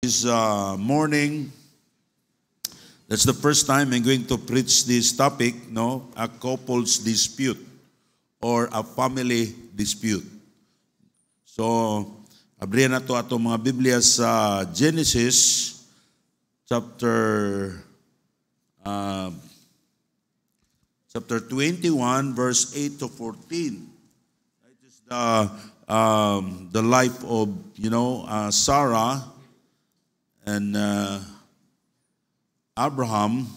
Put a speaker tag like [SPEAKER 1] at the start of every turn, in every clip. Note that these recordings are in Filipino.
[SPEAKER 1] This morning, that's the first time I'm going to preach this topic, no? A couple's dispute or a family dispute. So, abrihan na to ato mga Biblia sa Genesis chapter 21 verse 8 to 14. It is the life of, Sarah and Abraham,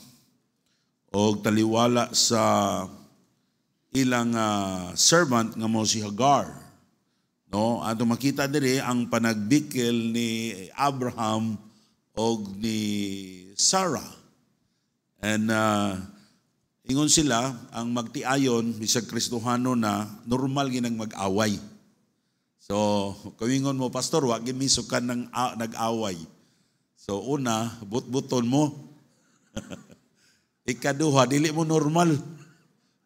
[SPEAKER 1] o taliwala sa ilang servant nga mo si Hagar. No, ato makita diri ang panagbikil ni Abraham o ni Sarah. And ingon sila ang magtiayon bisag Kristohano na normal ginang mag-away. So, kawingon mo, pastor, wag gimisukan ng nag-away. So, una, but-buton mo. Ikaduha, dili mo normal.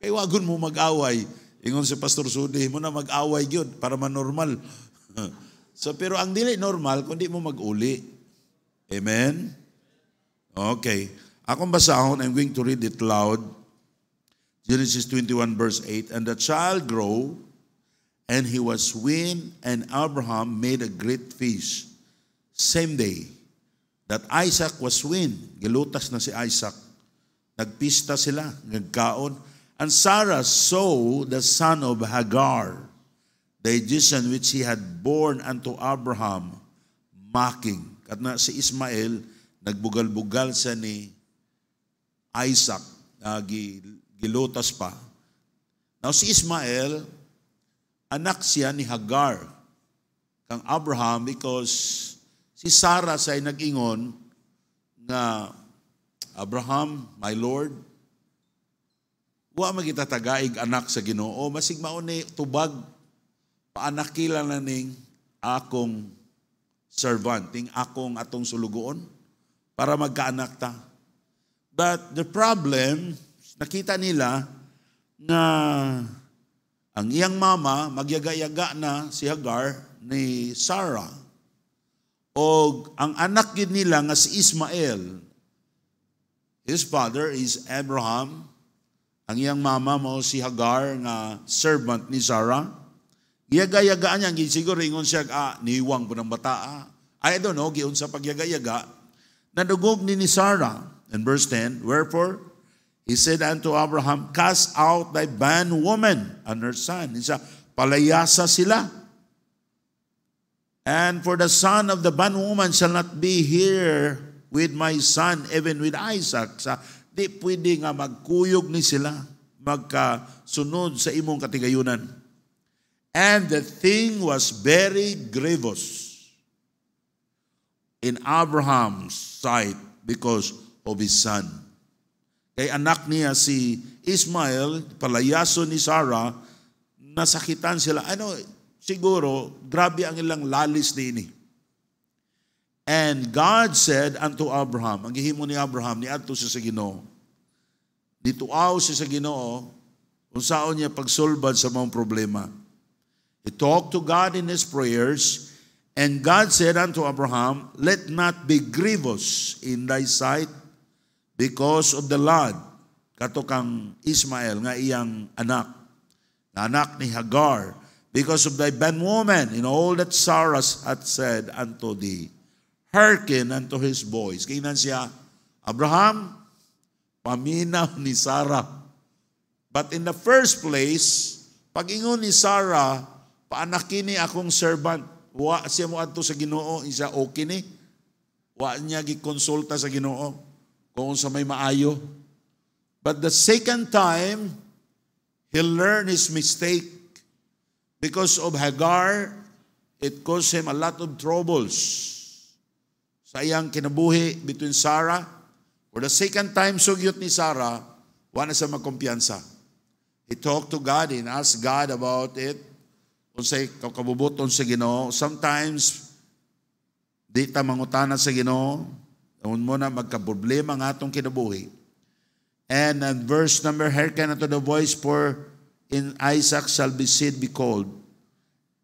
[SPEAKER 1] Kay wagon mo mag-away. Ingon si Pastor Sudi, mo na mag-away yun para manormal. So, pero ang dili normal, kundi mo mag-uli. Amen? Okay. Akong basahon, I'm going to read it loud. Genesis 21 verse 8, and the child grew, and he was weaned, and Abraham made a great feast. Same day that Isaac was weaned, gilutas na si Isaac. Nagpista sila, nagkaon. And Sarah saw the son of Hagar, the Egyptian which he had born unto Abraham, mocking. At na si Ismael, nagbugal-bugal sa ni Isaac, gilutas pa. Now si Ismael, anak siya ni Hagar, kang Abraham, because si Sarah say nag-ingon nga, Abraham, my Lord, wa magita tagaig anak sa Ginoo, masig mauni tubag, paanakila na ning akong servant, ting akong atong sulugoon, para magkaanak ta. But the problem, nakita nila na ang iyang mama, magyaga-yaga na si Hagar ni Sarah. O ang anak yun nila nga si Ismael, his father is Abraham. Ang iyang mama mo si Hagar nga servant ni Sarah. Yaga-yagaan niya, siguro ingon siya, niwang po ng bata. I don't know, giun sa pagyaga-yaga. Nadugog ni Sarah. In verse 10, wherefore, he said unto Abraham, cast out thy bondwoman and her son. Isa, palayasa sila. And for the son of the bondwoman shall not be here with my son, even with Isaac. Sa di pwede nga magkuyog ni sila, magkasunod sa imong katigayunan. And the thing was very grievous in Abraham's sight because of his son. Kay anak niya si Ismael, palayaso ni Sarah, nasakitan sila. Siguro, grabe ang ilang lalis ni. And God said unto Abraham, ang gihimo ni Abraham, niadto siya sa Ginoo. Dituaw siya sa Ginoo, kung saan niya pagsulbad sa mga problema. He talked to God in his prayers, and God said unto Abraham, let not be grievous in thy sight because of the lad, kato kang Ismael, nga iyang anak ni Hagar, because of thy bondwoman, in all that Sarah hath said unto thee. Hearken unto his voice. Kainan siya, Abraham, paminaw ni Sarah. But in the first place, pag-ingon ni Sarah, paanakini akong servant, wa siya mo adto sa Ginoo, isa okay ni. Wa niya gikonsulta sa Ginoo kung sa may maayo. But the second time, he learned his mistake. Because of Hagar, it caused him a lot of troubles. Sa iyang kinabuhi between Sarah. For the second time, sugyot ni Sarah, wala sa magkumpiyansa. He talked to God and asked God about it. Kung sa'y kabubuton sa Ginoo. Sometimes, di ta mangutana sa Ginoo. Kung mo na magkaproblema nga atong kinabuhi. And verse number, hearken unto the voice, for in Isaac shall be seed be called.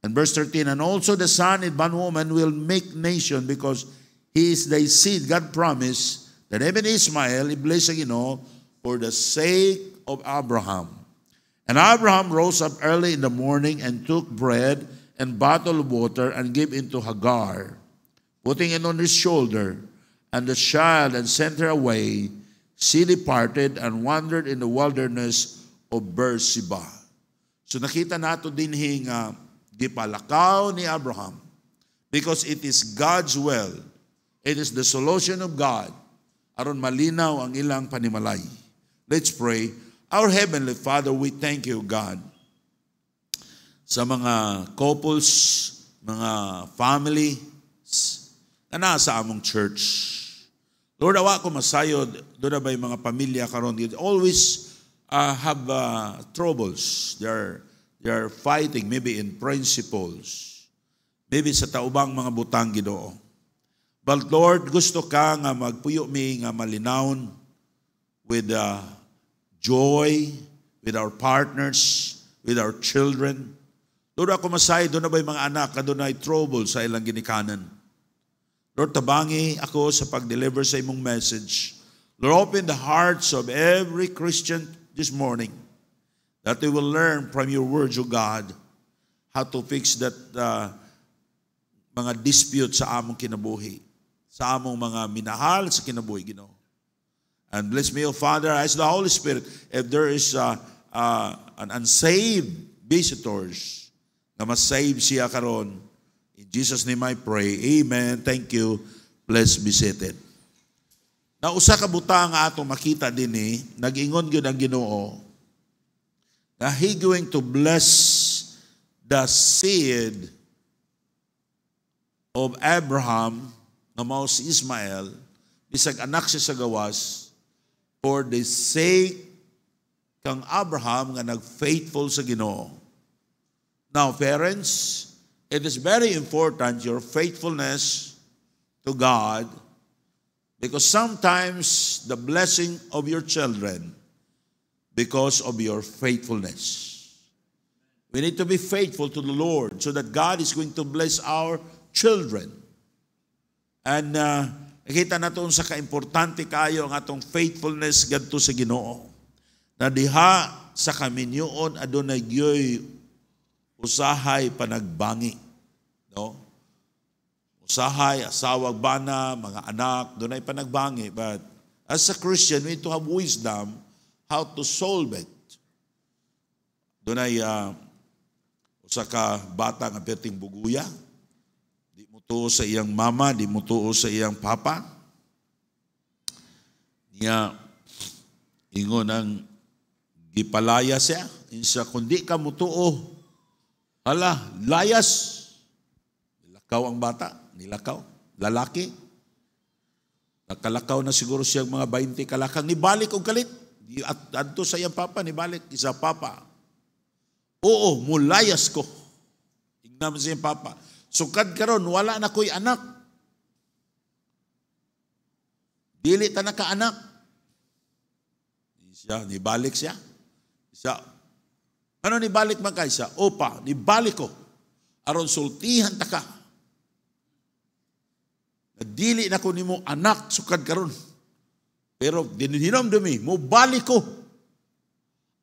[SPEAKER 1] And verse 13, and also the son in bondwoman will make nation, because he is thy seed. God promised that even Ismael, i-bless ang Ginoo for the sake of Abraham. And Abraham rose up early in the morning and took bread and bottle of water and gave it to Hagar, putting it on his shoulder, and the child, and sent her away. She departed and wandered in the wilderness of Beersheba. So nakita nato din nga gipalakaw ni Abraham because it is God's will. It is the solution of God aron malinaw ang ilang panimalay. Let's pray. Our Heavenly Father, we thank you, God, sa mga couples, mga families na nasa among church. Lord, awa ko masayod, doon na ba yung mga pamilya karon? They always have troubles. They are fighting, maybe in principles. Maybe sa taubang mga butang Ginoo. But Lord, gusto ka nga magpuyo mi nga malinawon with joy, with our partners, with our children. Lord, ako masayod, doon na ba yung mga anak na doon ay trouble sa ilang ginikanan? Lord, tabangi ako sa pag-deliver sa imong message. Lord, open the hearts of every Christian this morning that they will learn from your words, O God, how to fix that mga dispute sa among kinabuhi, sa among mga minahal sa kinabuhi, Ginoo. And bless me, O Father, as the Holy Spirit, if there is an unsaved visitors, na masave siya karon. In Jesus' name I pray. Amen. Thank you. Bless be seated. Na usa ka butang nga atong makita dinhi, nag-ingon gyud ang Ginoo na He going to bless the seed of Abraham nga mao si Ismael, bisag anak siya sa gawas, for the sake kang Abraham nga nag-faithful sa Ginoo. Now, parents, it is very important your faithfulness to God, because sometimes the blessing of your children because of your faithfulness. We need to be faithful to the Lord so that God is going to bless our children. And nakita natin sa kaimportante kayo ang atong faithfulness gadto sa Ginoo. Na diha sa kaminyoon adunay gyoy usahay panagbangi. No? Usahay, asawag bana, mga anak, doon ay panagbangi. But as a Christian, we need to have wisdom how to solve it. Doon ay usa ka bata nga perting buguya. Di mo tuo sa iyang mama, di mo tuo sa iyang papa. Niya, ingon ang gipalaya siya. Insa, kundi ka mo tuo, hala, layas. Nilakaw ang bata. Nilakaw. Lalaki. Nakalakaw na siguro siya mga 20 kalakang. Nibalik og kalit. At adto sa iyang papa, nibalik. Isa papa. Oo, mulayas ko. Tingnan mo sa iyang papa. Sukad karon wala na ko'y anak. Dili ta naka-anak. Siya, nibalik siya. Siya, ano nibalik man kay siya? Opa, nibalik ko. Aron sultihan ta ka. Dili na ko nimo anak sukad karon. Pero dinhinom dumi, mo balik ko.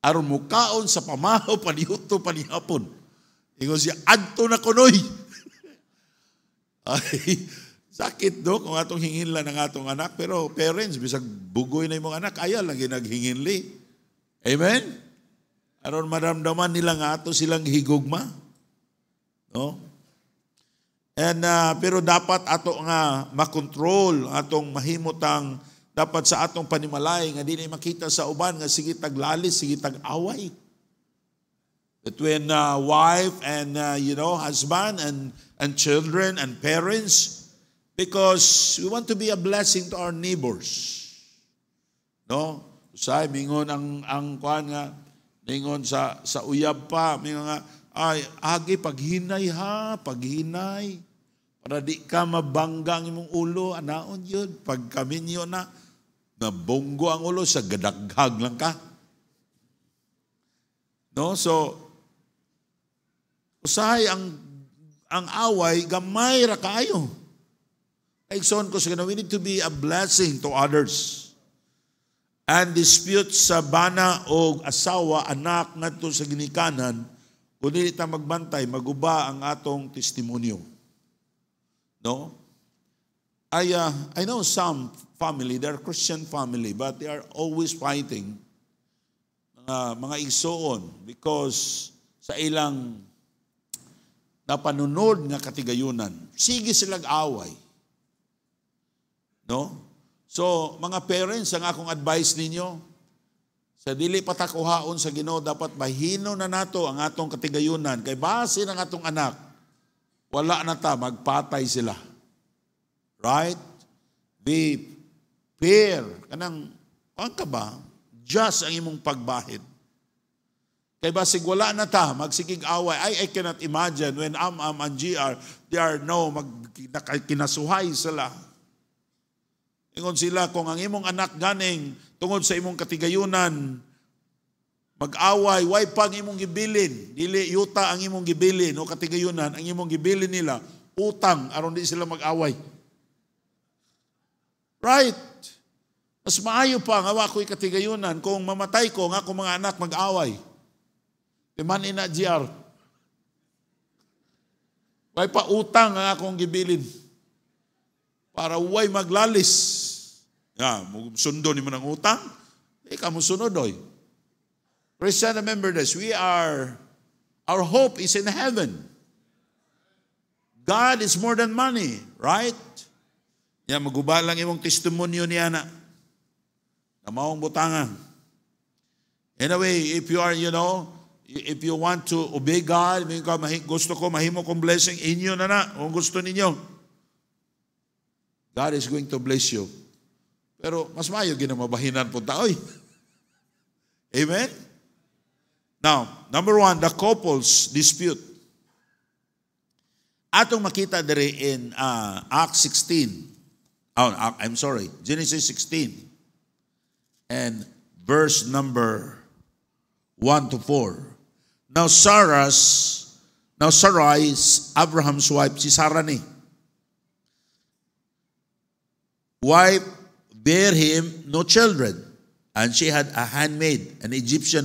[SPEAKER 1] Aron mo kaon sa pamahaw panihuto panihapon. Ingon siya, adto na kunoy. Ay, sakit do kung atong hinginla ng atong anak. Pero parents, bisag bugoy na imong anak, ayaw lang ginaghinginli. Amen? Aron maramdaman nila nga ato silang higugma. No? And pero dapat ato nga makontrol atong mahimutang dapat sa atong panimalay nga dili makita sa uban nga sige taglalis, sige tag-away. Between wife and husband and children and parents, because we want to be a blessing to our neighbors. No? Usay mingon ang kuan nga mingon sa uyab pa, mingon nga ay agi paghinay ha, paghinay para di ka mabanggang imong ulo, anaon yun pag kaminyo na nabonggo ang ulo sa gadaghag lang ka. No, so usahay ang away gamay ra kaayo. Igsoon ko sa ganun, we need to be a blessing to others. And dispute sa bana o asawa, anak ngadto sa ginikanan, kung dili ta magbantay, maguba ang atong testimonyo. No? I know some family, they're Christian family, but they are always fighting mga igsoon because sa ilang napanunod nga katigayunan. Sige silang away. No? So, mga parents, ang akong advice ninyo, sa dili patakuhaon sa Ginoo, dapat mahino na nato ang atong katigayunan. Kay base ng atong anak, wala na ta, magpatay sila. Right? Be fair. Kanang, ang ka ba? Just ang imong pagbahid. Kay basig wala na ta, magsigig away. I cannot imagine when and GR, they are kinasuhay sila. Ingon sila, kung ang imong anak ganing, tungod sa imong katigayunan, mag-away, why pang imong gibilin? Dili, yuta ang imong gibilin o katigayunan, ang imong gibilin nila, utang, aron di sila mag-away. Right? Mas maayo pa nga ako'y katigayunan kung mamatay ko nga akong mga anak mag-away. Timan ina GR. Why pa utang nga akong gibilin? Para way maglalis. Sundo ni mo ng utang. Ikaw mo sunod, oy. Christian, remember this. Our hope is in heaven. God is more than money, right? Maguba lang imong testimonyo niya na maong butangan. Anyway, if you are, if you want to obey God, gusto ko mahimo kong blessing, inyo na, kung gusto ninyo. God is going to bless you. Pero mas maayo ginamabahinan po taoy. Amen? Now, number 1, the couples dispute. Atong makita diri in Acts 16. Genesis 16. And verse number 1 to 4. Now Sarai is Abraham's wife, si Sarah ni. Wife bare him no children, and she had a handmaid, an Egyptian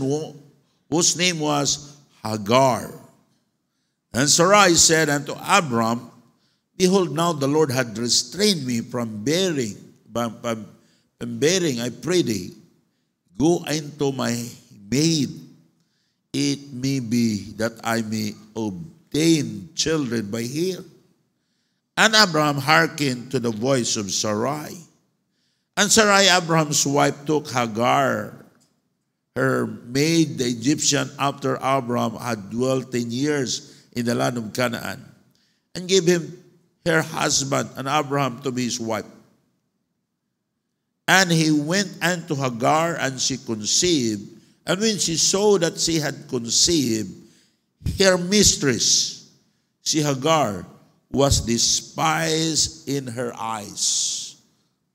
[SPEAKER 1] whose name was Hagar. And Sarai said unto Abram, Behold, now the Lord had restrained me from bearing, I pray thee, go into my maid. It may be that I may obtain children by her. And Abraham hearkened to the voice of Sarai. And Sarai, Abraham's wife, took Hagar, her maid, the Egyptian, after Abraham had dwelt 10 years in the land of Canaan, and gave him her husband and Abraham to be his wife. And he went unto Hagar, and she conceived. And when she saw that she had conceived, her mistress, si Hagar, was despised in her eyes.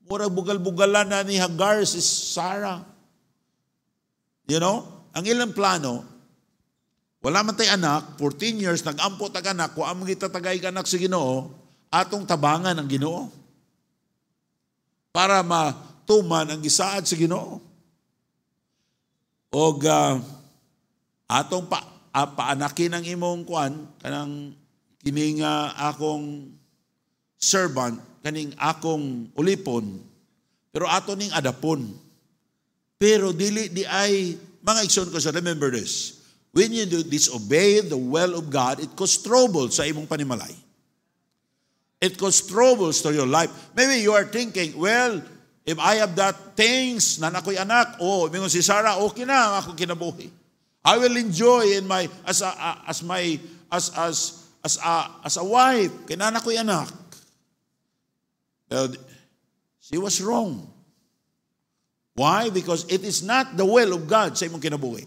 [SPEAKER 1] Mura bugal-bugalan na ni Hagar si Sarah. Ang ilang plano, wala man tay anak, 14 years, nag-ampot ang anak, kung among itatagay ka anak sa Ginoo, atong tabangan ang Ginoo. Para matuman ang gisaad sa Ginoo. O atong paanakin ang imong kanang kining akong servant, kaning akong ulipon, pero ato ning adapon. Pero dili di ay, mga igsoon ko sa, remember this, when you disobey the will of God, it causes trouble sa imong panimalay. It causes troubles to your life. Maybe you are thinking, well, if I have that things na ako'y anak, mingon si Sarah, okay na ang akong kinabuhi. I will enjoy in my as a wife, kinana ko'y anak. She was wrong. Why? Because it is not the will of God sa imong kinabuhi.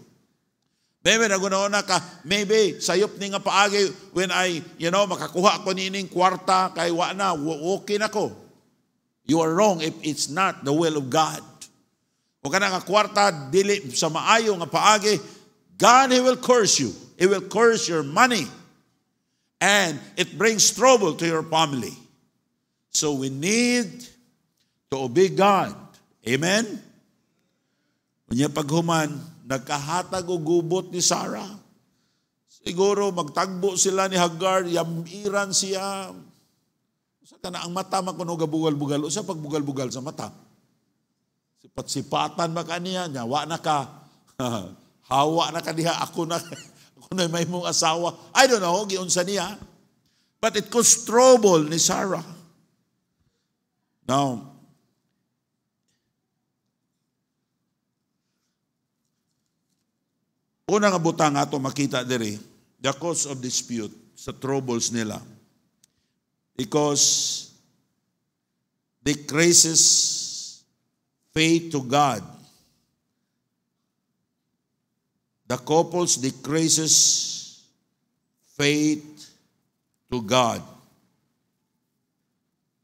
[SPEAKER 1] Maybe nagunauna ka, maybe sayop ni nga paagi when I, makakuha ko nining kwarta kay wa na, okay na ko. You are wrong if it's not the will of God. Kung ka na nga kwarta, dili sa maayo nga paagi, God, He will curse you. He will curse your money. And it brings trouble to your family. So we need to obey God. Amen? Unya paghuman, nagkahatag o gubot ni Sarah. Siguro magtagbo sila ni Hagar, yamiran siya. Sa kana ang mata makuno gabugal-bugal, usa pagbugal-bugal sa mata. Sipat-sipatan ba kaniya, nyawa na ka. Hawa na ka diha, ako na may mong asawa. I don't know, giunsa niya. But it caused trouble ni Sarah. Now, una nga butang ato makita diri, the cause of dispute sa troubles nila. Because decreases faith to God. The couples decreases faith to God.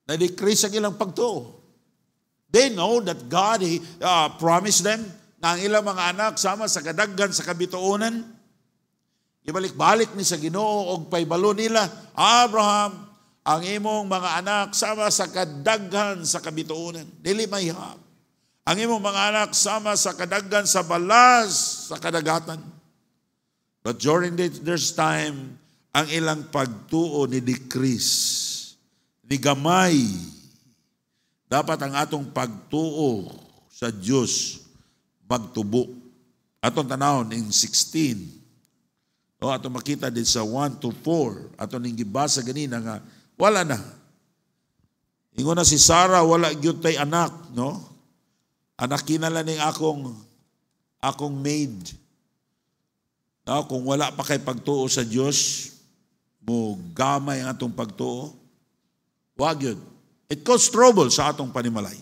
[SPEAKER 1] Na-decrease ang ilang pagtuo. They know that God promised them na ang ilang mga anak sama sa kadaggan sa kabituonan. Ibalik-balik ni sa Ginoo og paybalo nila, Abraham, ang imong mga anak sama sa kadaghan sa kabituonan. Dili mayhap. Ang imong mga anak sama sa kadaghan sa balas sa kadagatan. But during this time, ang ilang pagtuo ni decrease, ni gamay. Dapat ang atong pagtuo sa Diyos magtubo. Atong tanawon in 16. O atong makita din sa 1 to 4. Atong ning gibasa ganina nga wala na. Ingon na si Sarah wala gyud tay anak, no? Anak kinala ning akong maid. No, kung wala pa kay pagtuo sa Dios, mo gamay ang atong pagtuo. Wag yun. It causes trouble sa atong panimalay.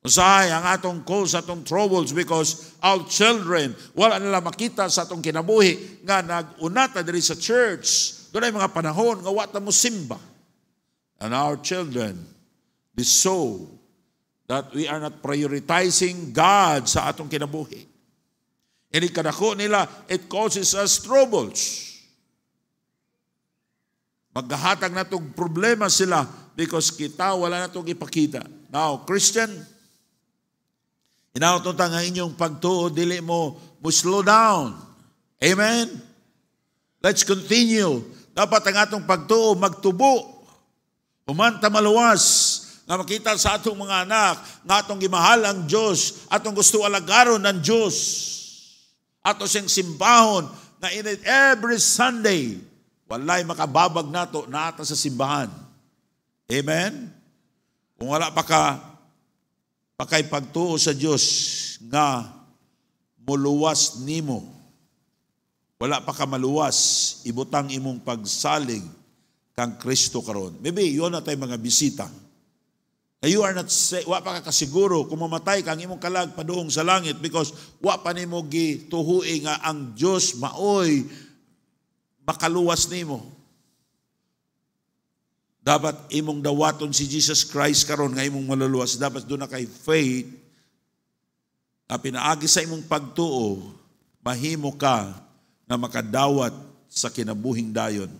[SPEAKER 1] Usahay ang atong cause, atong troubles because our children, wala nila makita sa atong kinabuhi nga nag-unata diri sa church. Doon ay mga panahon nga wata mo simba. And our children, they saw that we are not prioritizing God sa atong kinabuhi. And ikadako nila, it causes us troubles. Maghahatag na itong problema sila because kita wala na itong ipakita. Now, Christian, inaututan ang inyong pagtuo, dili mo slow down. Amen? Let's continue. Dapat ang atong pagtuo magtubo. Humanta maluwas. Nga makita sa atong mga anak, nga atong gimahal ang Diyos, atong gusto alagaron ng Diyos. Ato siyang simbahon, na in it every Sunday, walay makababag nato na ata sa simbahan. Amen? Kung wala pa ka, pakay pagtuo sa Diyos, nga muluwas nimo. Wala pa ka maluwas, ibutang imong pagsalig kang Kristo karon. Maybe yun na tayo mga bisita. You are not, wa pa ka kasiguro kung mamatay kang imong kalag paduong sa langit because wa pa nimo gituhui nga ang Dios maoy makaluwas nimo. Dapat imong dawaton si Jesus Christ karon nga imong maluluwas. Dapat doon na kay faith na pinaagi sa imong pagtuo, mahimo ka na makadawat sa kinabuhing dayon.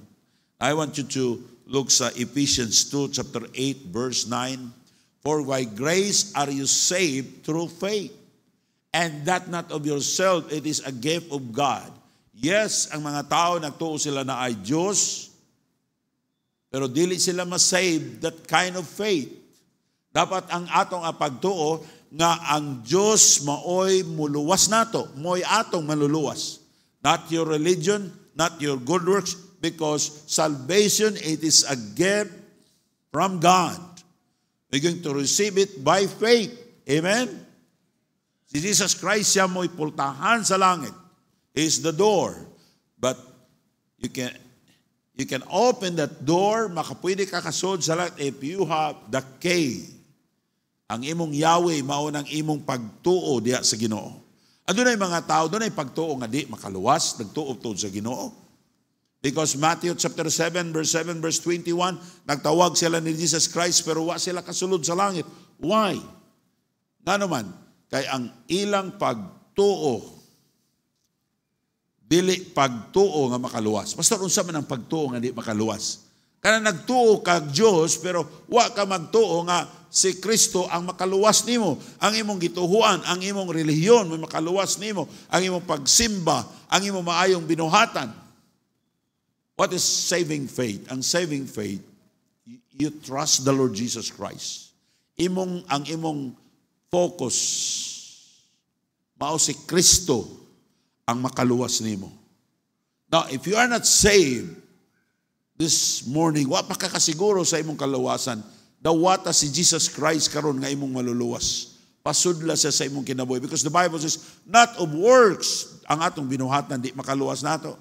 [SPEAKER 1] I want you to look sa Ephesians 2 chapter 8 verse 9. For by grace are you saved through faith, and that not of yourself, it is a gift of God. Yes, ang mga tao nagtuo sila na ay Diyos, pero dili sila ma-save that kind of faith. Dapat ang atong pagtuo nga ang Diyos maoy muluwas nato, moy atong maluluwas. Not your religion, not your good works, because salvation, it is a gift from God. We're going to receive it by faith. Amen? Si Jesus Christ, siya mo'y pultahan sa langit. He is the door. But you can open that door, makapwede ka kasod sa langit if you have the key. Ang imong Yahweh, maunang imong pagtuo diya sa Ginoo. Ano na yung mga tao, doon ay pagtuo nga di makaluwas, nagtuo sa Ginoo. Because Matthew chapter 7, verse 7, verse 21, nagtawag sila ni Jesus Christ pero wa sila kasulod sa langit. Why? Nga naman, kay ang ilang pagtuo, dili pagtuo nga makaluwas. Pastor, unsa man ang pagtuo nga di makaluwas? Kana nagtuo kag Dios pero wa ka magtuo nga si Kristo ang makaluwas nimo. Ang imong gituhuan, ang imong relihiyon may makaluwas nimo, ang imong pagsimba, ang imong maayong binuhatan. What is saving faith? Ang saving faith, you trust the Lord Jesus Christ. Ang imong focus mao si Kristo ang makaluwas nimo. Now, if you are not saved this morning, wa pa kakasiguro sa imong kaluwasan. Dawata si Jesus Christ karon nga imong maluluwas. Pasudla siya sa imong kinabuhi. Because the Bible says, not of works ang atong binuhatan, di makaluwas nato.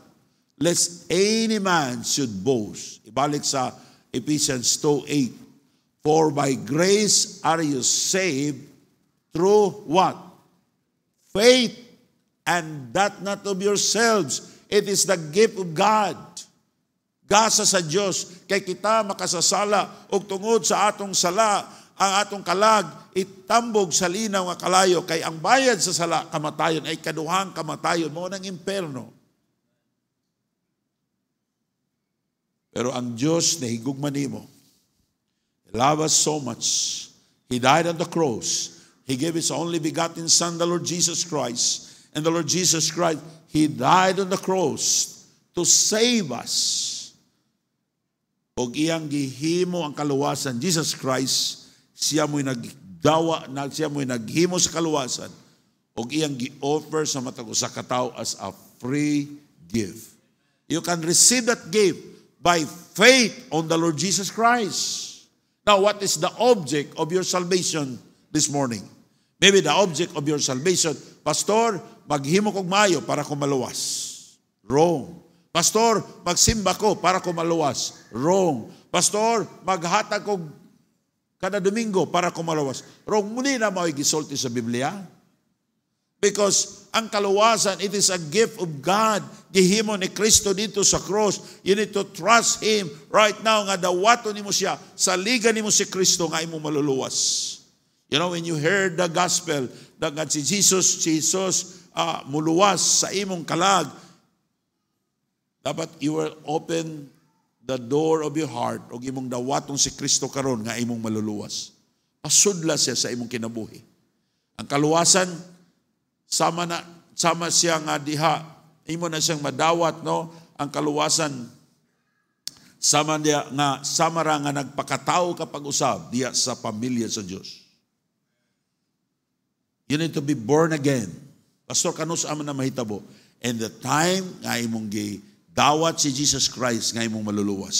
[SPEAKER 1] Lest any man should boast. Ibalik sa Ephesians 2:8. For by grace are you saved through what? Faith, and that not of yourselves. It is the gift of God. Gasa sa Dios kay kita makasasala og tungod sa atong sala ang atong kalag itambog sa linaw nga kalayo kay ang bayad sa sala kamatayon ay kaduhang kamatayon mo ng imperno. Pero ang Dios na higugma nimo, He loved us so much. He died on the cross. He gave His only begotten Son, the Lord Jesus Christ. And the Lord Jesus Christ, He died on the cross to save us. Og iyang gihimo ang kaluwasan, Jesus Christ, siya mo'y naghimo sa kaluwasan, og iyang gi-offer sa matag usa ka tawo as a free gift. You can receive that gift by faith on the Lord Jesus Christ. Now, what is the object of your salvation this morning? Maybe the object of your salvation, Pastor, maghimo kog maayo para ko maluwas. Wrong. Pastor, magsimba ko para ko maluwas. Wrong. Pastor, maghatag ko kada Domingo para ko maluwas. Wrong. Muli na mao'y gisulti sa Biblia. Because ang kaluwasan, it is a gift of God. Gihimo ni Kristo dito sa cross. You need to trust Him right now nga dawato nimo siya. Saligan nimo si Kristo nga imo maluluwas. You know, when you heard the gospel, that si Jesus muluwas sa imong kalag, dapat you will open the door of your heart o imong dawatong si Kristo karon nga imong maluluwas. Pasudla siya sa imong kinabuhi. Ang kaluwasan, sama siya nga diha, imo na siyang madawat, no? Ang kaluwasan, sama ra nga nagpakatao kapag usab diya sa pamilya sa Dios. You need to be born again. Pastor, kanus man na mahitabo. And the time nga imong dawat si Jesus Christ nga imong maluluwas.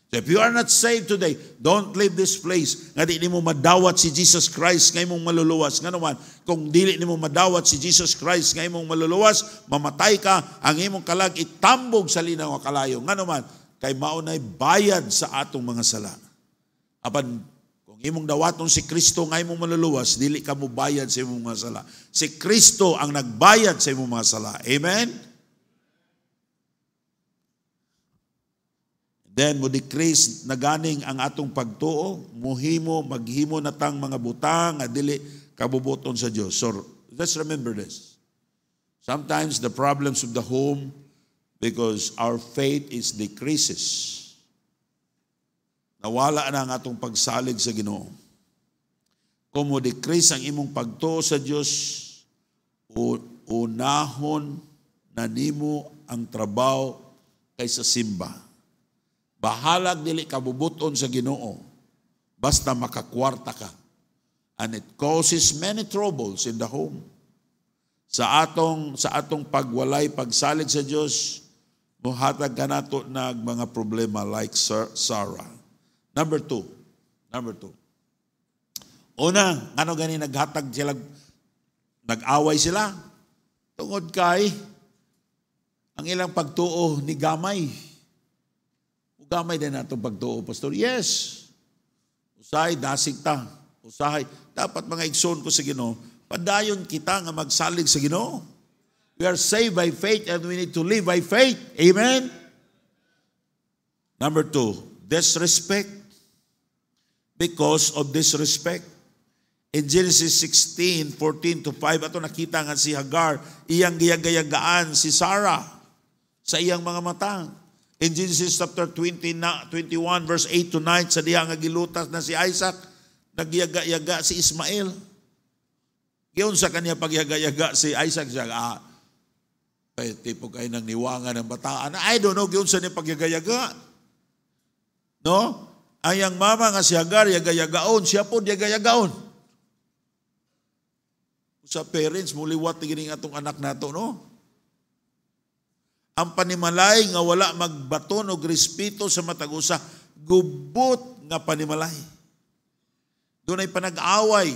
[SPEAKER 1] So if you are not saved today, don't leave this place nga di nimo madawat si Jesus Christ nga imong maluluwas. Nga naman, kung dili nimo madawat si Jesus Christ nga imong maluluwas, mamatay ka, ang imong kalag itambog sa linaw nga kalayo. Nga naman, kay maunay bayad sa atong mga sala. Apan kung imong dawaton si Kristo nga imong maluluwas, dili ka mo bayad sa imong mga sala. Si Kristo ang nagbayad sa imong mga sala. Amen? Then, mo decrease na ganing ang atong pagtuo, maghimo natang mga butang, dili kabubuton sa Diyos. So, let's remember this. Sometimes the problems of the home, because our faith is decreases. Nawala na ang atong pagsalig sa Ginoo. Kung mo decrease ang imong pagtuo sa Diyos, unahon na nimo ang trabaho kaysa simba. Bahalag dili kabubuton sa Ginoo basta makakwarta ka. And it causes many troubles in the home. Sa atong pagwalay, pagsalig sa Dios, muhatag ka nato nag mga problema like Sarah. Number two. Una, ano gani naghatag sila, nag-away sila? Tungod kay ang ilang pagtuo ni gamay. Gamay din natong pagtuo, Pastor. Yes. Usahay, dasig ta. Usahay. Dapat mga igsoon ko sa Ginoo, padayon kita nga magsalig sa Ginoo. We are saved by faith and we need to live by faith. Amen? Number two, disrespect. Because of disrespect. In Genesis 16:14-5, ato nakita nga si Hagar, iyang giyagaan si Sarah sa iyang mga mata. In Genesis chapter 21, verse 8 to 9, sa diha nga gilutas na si Isaac, nagyaga-yaga si Ismael. Giyon sa kanya pagyaga-yaga si Isaac, siya, tipo kayo ng niwangan ng bataan. I don't know, giyon sa niya pagyaga-yaga. No? Ayang mama nga si Hagar, yaga-yagaon, siya po yaga-yagaon. Sa parents, muliwat gining atong anak nato, no? Ang panimalay nga wala magbaton og respeto sa matag usa, gubot nga panimalay. Doon ay panag-away.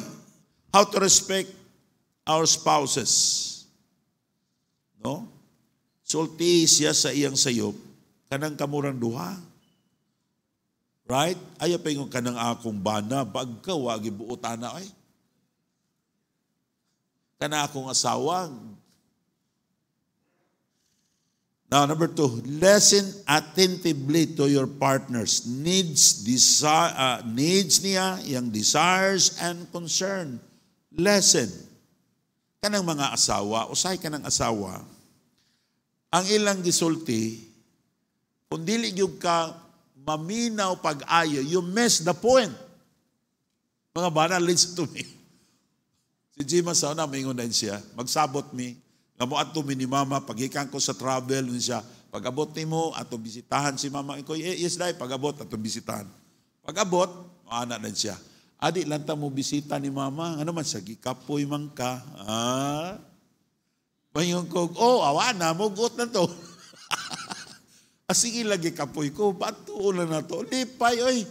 [SPEAKER 1] How to respect our spouses. No? Sulti siya sa iyang sayop, kanang kamurang duha. Right? Ayaw pa yung kanang akong bana, bagka, wagi buotana ay. Kana akong asawa. Now, number 2, listen attentively to your partner's needs niya, yung desires and concern. Listen. Kanang mga asawa, usay kanang asawa, ang ilang gisulti, kung dili yung ka maminaw pag-ayo, you miss the point. Mga bana, listen to me. Si Jima sa una, maingon na siya, magsabot mi, ngamo ato mi ni mama, paghikan ko sa travel, siya, pag-abot ni mo, ato bisitahan si mama, ko, yes dahil, pag-abot, ato bisitahan. Pag-abot, anak na siya. Adi, lanta mo bisita ni mama, ano man, sa gikapoy man ka, Mayroon ko, awa na, mugot na to. Sige lagi kapoy ko, bato na na to. Lipay, oy.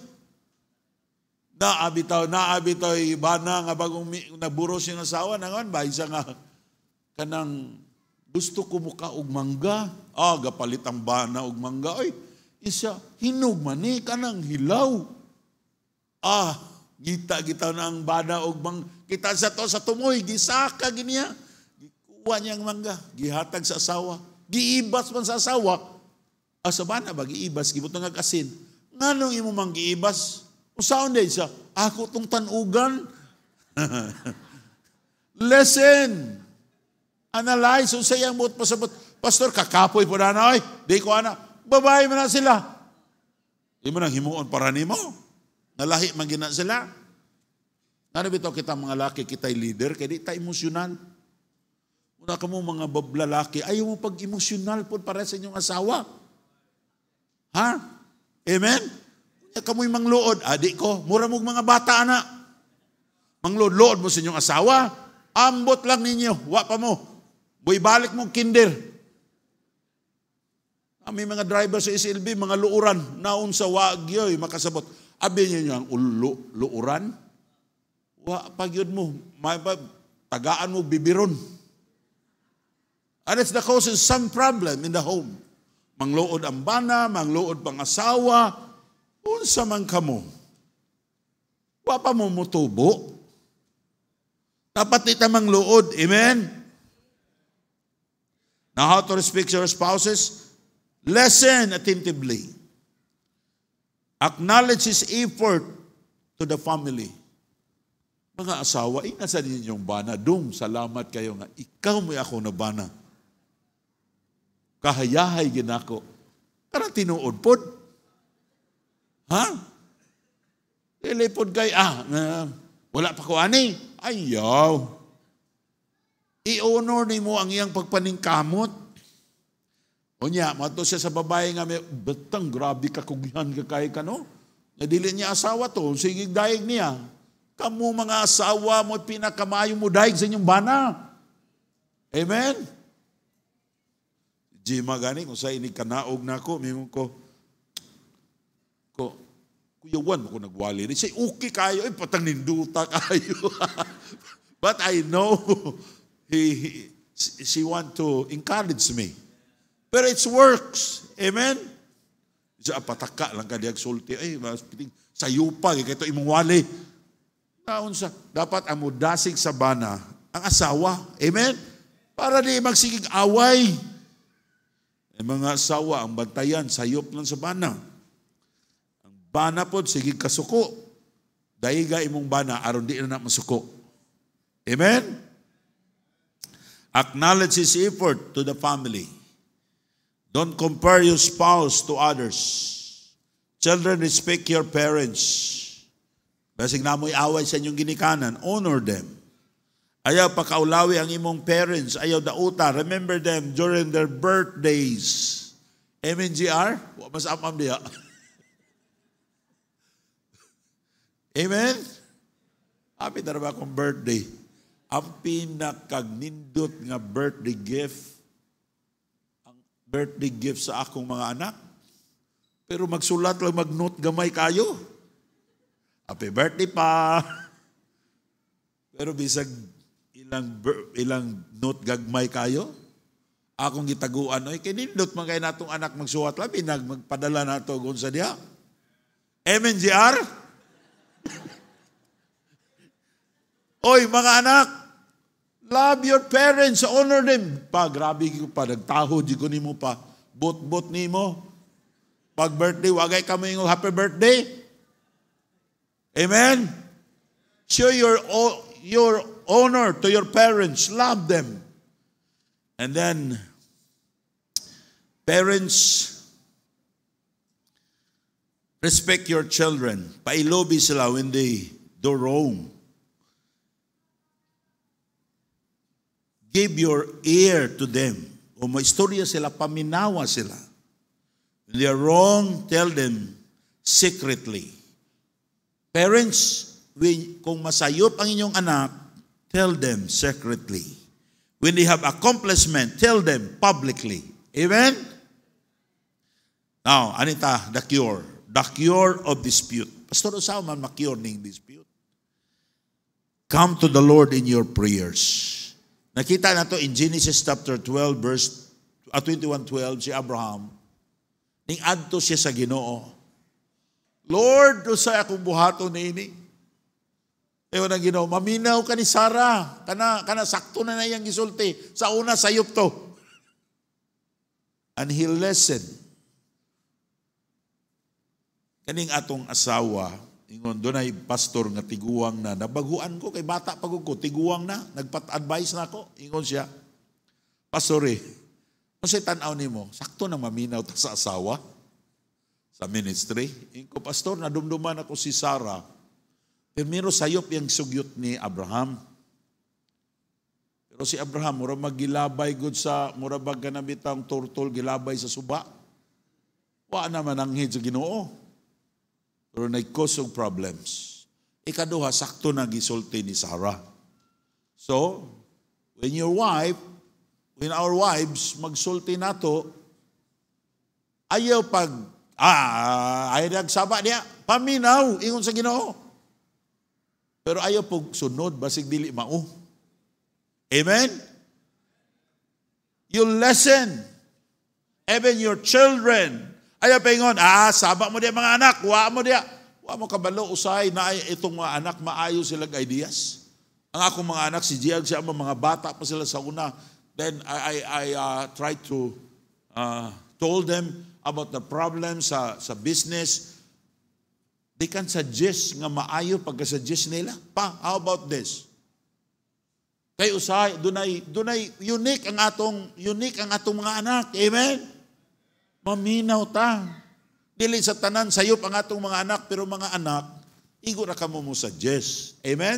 [SPEAKER 1] Naabitaw, bana nga bagong naburos yung asawa, nangon, ba, isa nga, kanang, gusto ko muka og mangga. Gapalit ang bana og mangga, oy. Isa, hinog man kanang hilaw. Gita na ang bana og kita sa to, sa tumoy, gisaka giniya. Gikuha niyang mangga, gihatag sa asawa. Giibas man sa asawa. Sa bana ba, giibas, gibutang asin. Nga nung imo mang giibas, usaon din siya, ako tong tanugan. Listen. Analyze, usayang mo't pasabot. Pastor, kakapoy po na oy. Di ko ana, babae mo na sila. Di mo nang himuon para ni mo. Nalahi man gina sila. Ano bitaw kita mga laki, kita'y leader, kaya di ta emosyonal. Una ka mo mga lalaki, ayaw mo pag-emosyonal po para sa inyong asawa. Ha? Amen? Kamoy mangluod, adik ko, mura mong mga bata na. Mangluod-luod mo sa inyong asawa, ambot lang ninyo, wa pa mo. Boy balik mong kinder. May mga driver sa SLB, mga luuran, naun sa wagyoy, makasabot. Abi niyo ang luuran, wa pagyod mo, tagaan mo bibiron. And it's the cause of some problem in the home. Mangluod ang bana, mangluod pang asawa, unsa man kamo. Wa pa mo mutubo. Dapat ita mangluod. Amen? Now, how to respect your spouses? Listen attentively. Acknowledge his effort to the family. Mga asawa, nasa ninyong bana, salamat kayo nga, ikaw mo ako na bana. Kahayahay ginako. Karang tinuod pod. Ha? Ilipod kay, wala pa ko ani. Ayaw. I-honor ni mo ang iyang pagpaningkamot. O niya, mato siya sa babae nga, betang grabe kakugihan ka kay ka, no? Nadili niya asawa to, sige daig niya. Kamu mga asawa mo, pinakamayo mo daig sa inyong bana. Amen? Jima gani, kung sa ini kanaog na ako, mingon ko, Kuya Juan, ako nagwali. Say, okay kayo, patang ninduta kayo. But I know she want to encourage me. Pero it works. Amen? Isa pataka lang ka diag sulti. Sayupa, kaya ito imong wali. Naon sa, dapat ang mudasig sa bana, ang asawa. Amen? Para di magsigig away. Mga asawa, ang bantayan, sayop lang sa bana. Ang bana po, sige kasuko. Daiga imong bana, aron di na masuko. Amen? Acknowledge his effort to the family. Don't compare your spouse to others. Children, respect your parents. Basig na mo'y away sa inyong ginikanan, honor them. Ayaw pakaulawi ang imong parents, ayaw dauta. Remember them during their birthdays. Amen, GR? Mas amam diya. Amen? Happy na ba akong birthday? Ang pinakagnindot nga birthday gift sa akong mga anak. Pero magsulat lang, mag-note gamay kayo. Happy birthday pa. Pero bisag ilang note gagmay kayo. Akong gitaguan, oy, kinindot man kayo natong anak magsuwat labi, magpadala na ito kung sa diya. Amen, GR? Oy, mga anak, love your parents, honor them. Grabe ko pa, nagtaho, di ko nimo pa, bot-bot nimo. Pag birthday, wagay kami yung happy birthday. Amen? Show your honor to your parents. Love them. And then, parents, respect your children. Pailobi sila when they do wrong. Give your ear to them. O may istorya sila, paminawa sila. When they are wrong, tell them secretly. Parents, kung masayop ang inyong anak, tell them secretly. When they have accomplishment, tell them publicly. Amen? Now, anita, the cure. The cure of dispute. Pastor, usaw man ma-cure ning dispute? Come to the Lord in your prayers. Nakita na to in Genesis chapter 12, verse 21:12, si Abraham, ning adto siya sa Ginoo. Lord, usay akong buhaton ini. Ewan ang Ginoo, maminaw ka ni Sarah. Kana sakto na iyang gisulti. Sa una, sayop to. And he listened. Kaning atong asawa, ingon, doon ay pastor nga tiguang na. Nabaguan ko, kay bata pagod ko, tiguang na. Nagpat-advise na ako. Ingon siya, pastor kung sa'y tanaw ni mo, sakto nang maminaw ta sa asawa, sa ministry. Ingo, pastor, nadumduman ako si Sarah. Pero sayop yung sugyot ni Abraham. Pero si Abraham, mura maggilabay good sa, mura bagganabitang turtol, gilabay sa suba. Wa naman ang hid sa Ginoo. Pero nag-cause of problems. Ikaduha, sakto na gisulti ni Sarah. So, when our wives magsulti nato, ayaw ayaw nagsaba niya, paminaw, ingon sa Ginoo. Pero ayaw pog sunod, basig dili mao. Amen? You listen. Even your children. Ayaw paingon, saba mo diya mga anak, wa mo kabalo usay na itong mga anak, maayo silang ideas. Ang akong mga anak, si Giag, siya mga bata pa sila sa una. Then I try to told them about the problems sa business. They can suggest nga maayo pagka-suggest nila. How about this? Kay usay, dunay unique ang atong mga anak. Amen? Maminaw ta. Dili sa tanan sayop ang atong mga anak, pero mga anak, igo ra kamo mo suggest. Amen?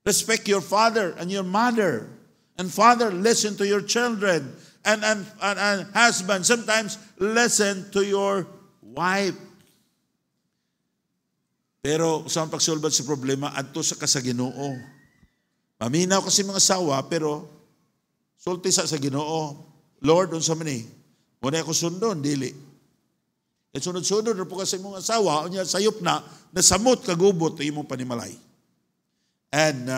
[SPEAKER 1] Respect your father and your mother. And father, listen to your children. And husband, sometimes listen to your wife. Pero sa pagsulbad sa problema, adto sa Ginoo. Maminaw kasi mga asawa, pero sulti sa Ginoo. Lord, unsa man ni? Muna ako sundon, dili. At sunod-sunod na po kasi mga asawa, unya sayop na, nasamot kagubot ang imong panimalay. And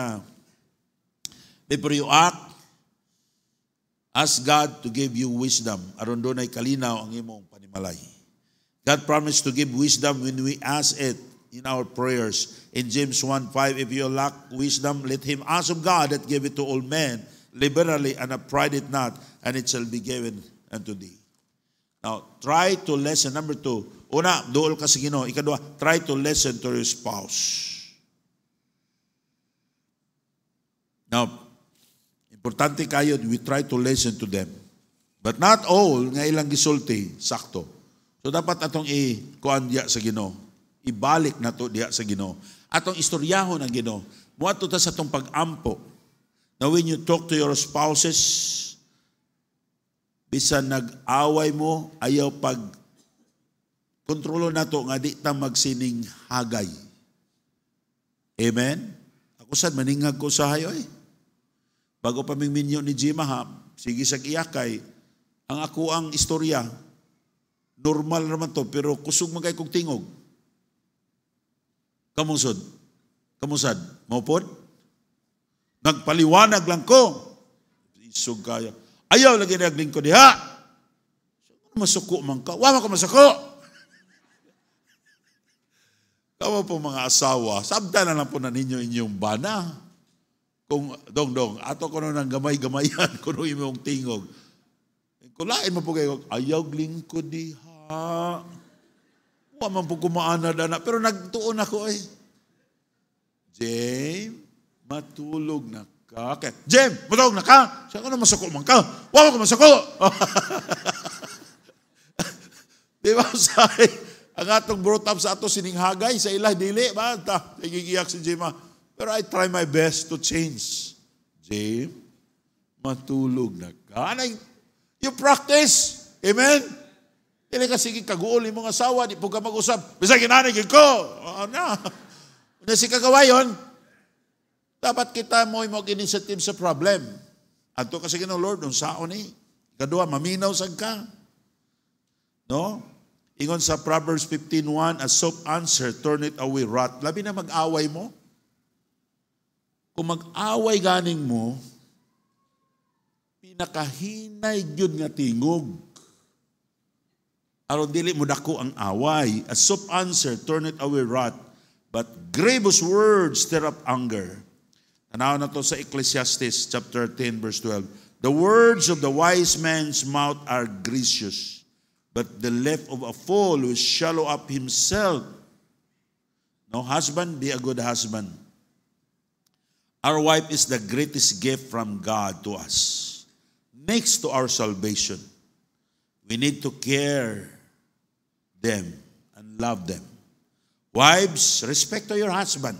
[SPEAKER 1] before you act, ask God to give you wisdom. Aron doon ay kalinaw ang imong panimalay. God promised to give wisdom when we ask it in our prayers. In James 1:5, if you lack wisdom, let him ask of God that give it to all men liberally and upbraid it not, and it shall be given unto thee. Now, try to listen. Number 2, una, duol ka sa Ginoo. Ikaduha, try to listen to your spouse. Now, importante kayo, we try to listen to them. But not all nga ilang gisulti sakto. So dapat atong i-kuan diya sa Ginoo. Ibalik na to diya sa Ginoo. Atong istoryahon ang Ginoo. Muadto ta sa atong pag-ampo. Now when you talk to your spouses, bisan nag-away mo, ayaw pag kontrolo na to nga di ta magsining hagay. Amen? Ako sad maningag ko sa hayo Bago pa minyo ni Jima ha, sige sa iyakay, ang ako ang istorya, normal naman to, pero kusog magay kong tingog. Kamusod? Kamusad? Maupod? Nagpaliwanag lang ko. Isog kaya. Ayaw lagi nagling ko diha. Masuko man ka. Wala ko masuko. Kamu po mga asawa, sabda na lang po na ninyo inyong bana. Kung dong, ato ko nang gamay-gamayan, kuno imong tingog. Kulain mo po kayo, ayaw lingkod diha. Huwag man po kumaanad na, pero nagtuon ako James, matulog na ka. Okay. James, matulog na ka. Siya ko na masuko man ka. Huwag ko masuko. Di ba, say, ang atong brought up sa ato sininghagay, sa ilah, dili ba? Nagigiyak si James. Pero I try my best to change. James, matulog na ka. You practice. Amen? Dili ka sige kaguol yung mga asawa, di po ka mag-usap. Bisa ginanigin ko. Ano? Una si kagawayon, dapat kita mo initiative sa problem. Ato kasi ng Lord, nung saon Kadua, maminaw sag ka. No? Ingon sa Proverbs 15:1, a soft answer, turn it away wrath. Labi na mag-away mo. Kung mag-away ganing mo, pinakahinay gyud nga tingog. Aron dili mo dako ang away. A soft answer, turn it away wrath. But grievous words stir up anger. Tanaw na to sa Ecclesiastes chapter 10 verse 12. The words of the wise man's mouth are gracious, but the lip of a fool will swallow up himself. No, husband, be a good husband. Our wife is the greatest gift from God to us. Next to our salvation, we need to care them and love them. Wives, respect to your husband.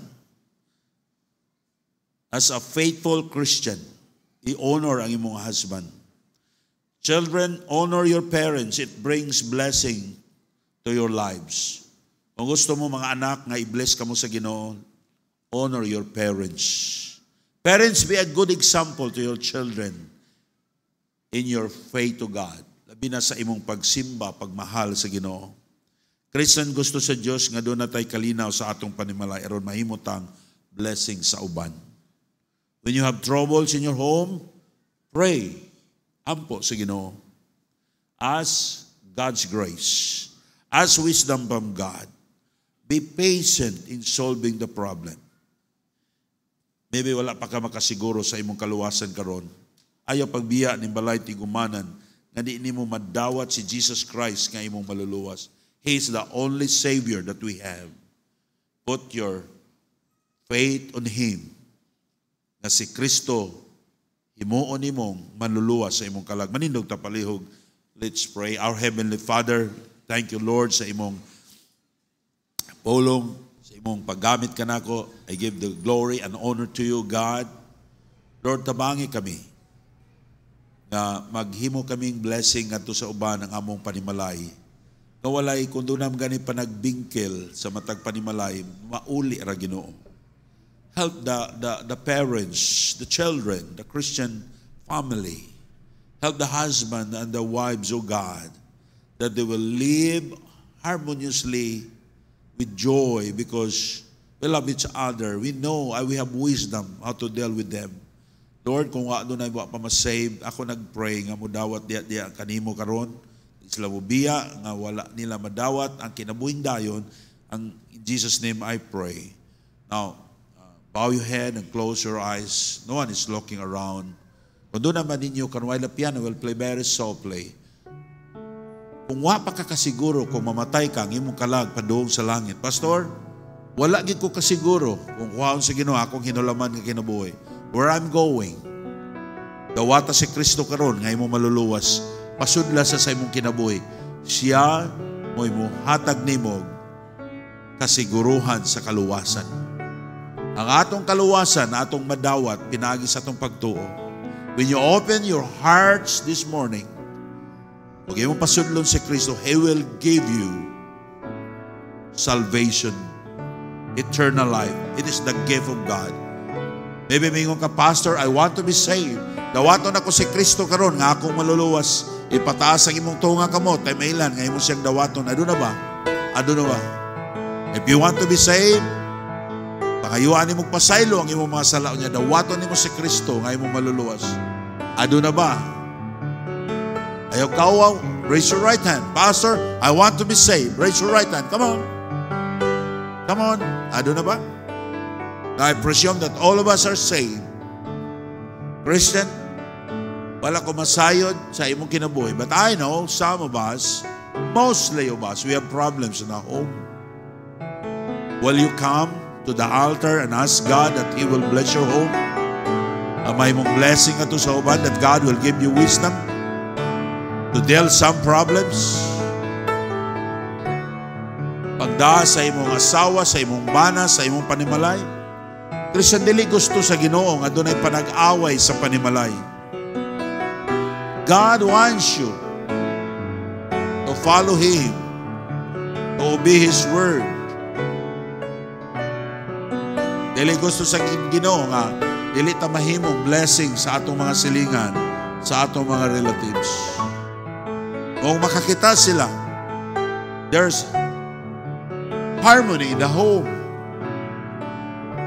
[SPEAKER 1] As a faithful Christian, i-honor ang imong husband. Children, honor your parents. It brings blessing to your lives. Kung gusto mo mga anak nga i-bless ka mo sa Ginoo, honor your parents. Parents, be a good example to your children in your faith to God. Labi na sa imong pagsimba, pagmahal sa Ginoo. Christian, gusto sa Diyos nga doon na tayo kalinaw sa atong panimalay aron mahimutang blessing sa uban. When you have troubles in your home, pray. Ampo sa Ginoo. Ask God's grace. Ask wisdom from God. Be patient in solving the problem. Maybe wala pa ka makasiguro sa imong kaluwasan karon. Ayaw pagbiya ni balay tigumanan nga di nimo madawat si Jesus Christ nga imong maluluwas. He is the only Savior that we have. Put your faith on Him. Na si Kristo, himuon imong manluluwas sa imong kalag. Manindog ta palihog. Let's pray. Our Heavenly Father, thank you Lord sa imong pulong, sa imong paggamit kanako. I give the glory and honor to you, God. Lord, tabangi kami na maghimo kaming blessing adto sa uban ang among panimalay. Kawalay kung doon naman gani panagbingkil sa matag panimalay, mauli ra Ginoo. Help the parents, the children, the Christian family. Help the husband and the wives, O God, that they will live harmoniously with joy because we love each other. We know, we have wisdom how to deal with them. Lord, kung doon ay wa pa masave, ako nagpray nga mo dawat diya kanimo karon. Isla bubiya nga wala nila madawat ang kinabuhing dayon. In Jesus' name I pray. Now, bow your head and close your eyes. No one is looking around. Kung doon naman ninyo, kanway la piano will play very softly. Kung wa pa ka kasiguro kung mamatay ka, ang imong kalag paduong sa langit. Pastor, wala gid ko kasiguro kung kuhaon sa Ginoo akong hinulaman nga kinabuhi. Where I'm going, dawata si Kristo karon nga imong maluluwas. pasudla sa imong kinabuhi. Siya mo'y muhatag nimog kasiguruhan sa kaluwasan. Ang atong kaluwasan, atong madawat, pinagi sa atong pagtuo. When you open your hearts this morning, huwag mo pasudlon si Kristo, He will give you salvation, eternal life. It is the gift of God. Maybe mingon ka, Pastor, I want to be saved. Dawaton ako si Kristo karon nga akong maluluwas. Ipataas ang imong tunga kamot. Tay mailan nga imong siyang dawaton. Ado na ba? Ado na ba? If you want to be saved, pakayuan imong pasaylo ang imong mga sala niya. Dawaton nimo si Kristo nga imong maluluwas. Ado na ba? Ayaw kawaw, raise your right hand. Pastor, I want to be saved. Raise your right hand. Come on. Come on. Ado na ba? Now I presume that all of us are saved. Christian, wala ko masayod sa imong kinabuhi. But I know some of us, mostly of us, we have problems in our home. Will you come to the altar and ask God that He will bless your home? May mong blessing ato sa uban, that God will give you wisdom to deal some problems. Pagda sa imong asawa, sa imong bana, sa imong panimalay. Christian, dili gusto sa Ginoo nga dunay panag-away sa panimalay. God wants you to follow Him, to obey His word. Dili gusto sa Ginoo nga dili ta mahimong blessing sa atong mga silingan, sa atong mga relatives. Kung makakita sila, there's harmony in the home.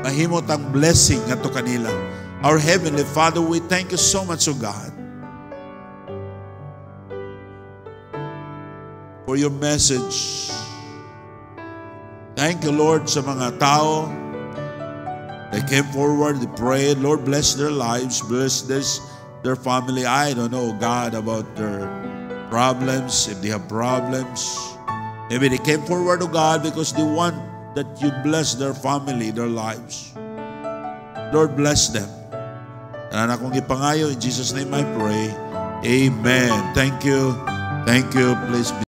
[SPEAKER 1] Mahimot ang blessing ato kanila. Our Heavenly Father, we thank you so much, O God, for your message. Thank you, Lord, sa mga tao. They came forward, they prayed. Lord, bless their lives, bless their family. I don't know, God, about their problems, if they have problems. Maybe they came forward, O God, because they want that you bless their family, their lives. Lord, bless them. And akong ipangayo, in Jesus' name I pray. Amen. Thank you. Thank you. Please be